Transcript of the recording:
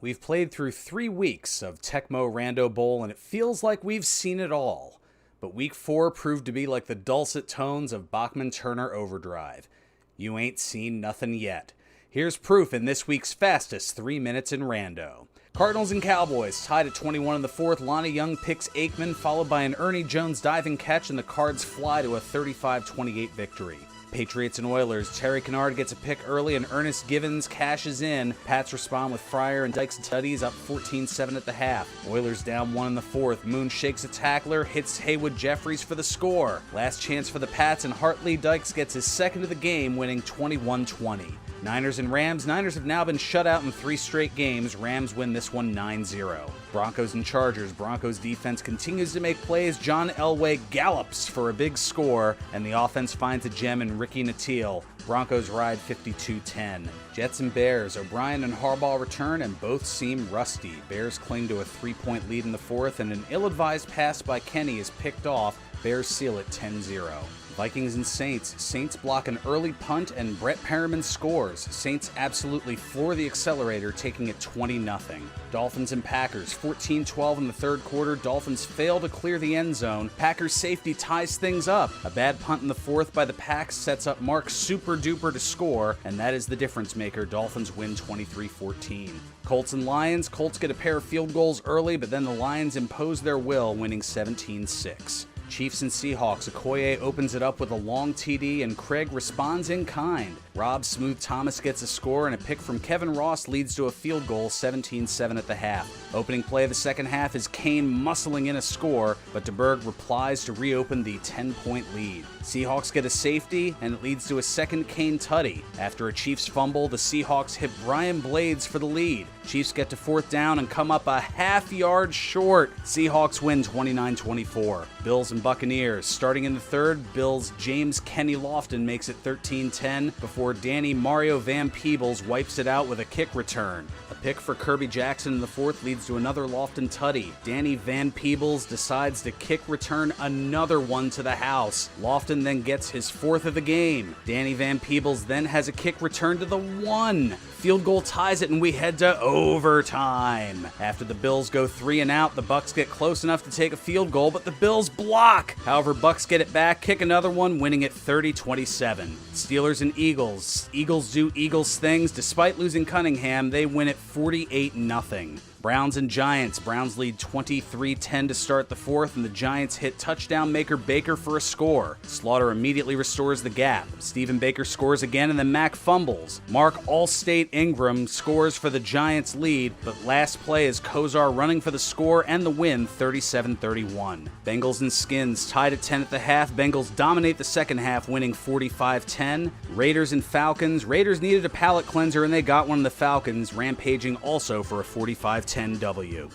We've played through 3 weeks of Tecmo Rando Bowl, and it feels like we've seen it all. But week 4 proved to be like the dulcet tones of Bachman-Turner Overdrive. You ain't seen nothing yet. Here's proof in this week's fastest 3 minutes in Rando. Cardinals and Cowboys tied at 21 in the 4th. Lonnie Young picks Aikman, followed by an Ernie Jones diving catch, and the Cards fly to a 35-28 victory. Patriots and Oilers, Terry Kennard gets a pick early and Ernest Givens cashes in. Pats respond with Fryer and Dykes and Tuddies up 14-7 at the half. Oilers down 1 in the 4th. Moon shakes a tackler, hits Haywood Jeffries for the score. Last chance for the Pats, and Hartley Dykes gets his second of the game, winning 21-20. Niners and Rams. Niners have now been shut out in 3 straight games. Rams win this one 9-0. Broncos and Chargers. Broncos defense continues to make plays. John Elway gallops for a big score, and the offense finds a gem in Ricky Natil. Broncos ride 52-10. Jets and Bears. O'Brien and Harbaugh return, and both seem rusty. Bears cling to a 3-point lead in the 4th, and an ill-advised pass by Kenny is picked off. Bears seal it 10-0. Vikings and Saints. Saints block an early punt and Brett Perriman scores. Saints absolutely floor the accelerator, taking it 20-0. Dolphins and Packers. 14-12 in the 3rd quarter. Dolphins fail to clear the end zone. Packers safety ties things up. A bad punt in the 4th by the Packs sets up Mark Super Duper to score, and that is the difference maker. Dolphins win 23-14. Colts and Lions. Colts get a pair of field goals early, but then the Lions impose their will, winning 17-6. Chiefs and Seahawks. Okoye opens it up with a long TD, and Craig responds in kind. Rob Smooth Thomas gets a score, and a pick from Kevin Ross leads to a field goal, 17-7 at the half. Opening play of the second half is Kane muscling in a score, but DeBerg replies to reopen the 10-point lead. Seahawks get a safety, and it leads to a second Kane tutty. After a Chiefs fumble, the Seahawks hit Brian Blades for the lead. Chiefs get to 4th down and come up a half-yard short. Seahawks win 29-24. Bills and Buccaneers. Starting in the 3rd, Bills' James Kenny Lofton makes it 13-10 before Danny Mario Van Peebles wipes it out with a kick return. A pick for Kirby Jackson in the 4th leads to another Lofton tutty. Danny Van Peebles decides to kick return another one to the house. Lofton then gets his 4th of the game. Danny Van Peebles then has a kick return to the 1. Field goal ties it, and we head to overtime. After the Bills go 3 and out, the Bucs get close enough to take a field goal, but the Bills block. However, Bucs get it back, kick another one, winning it 30-27. Steelers and Eagles. Eagles do Eagles things. Despite losing Cunningham, they win it 48-0. Browns and Giants. Browns lead 23-10 to start the 4th, and the Giants hit touchdown maker Baker for a score. Slaughter immediately restores the gap. Stephen Baker scores again, and then Mack fumbles. Mark Allstate Ingram scores for the Giants' lead, but last play is Kozar running for the score and the win, 37-31. Bengals and Skins tied at 10 at the half. Bengals dominate the second half, winning 45-10. Raiders and Falcons. Raiders needed a palate cleanser, and they got one of the Falcons, rampaging also for a 45-10 W.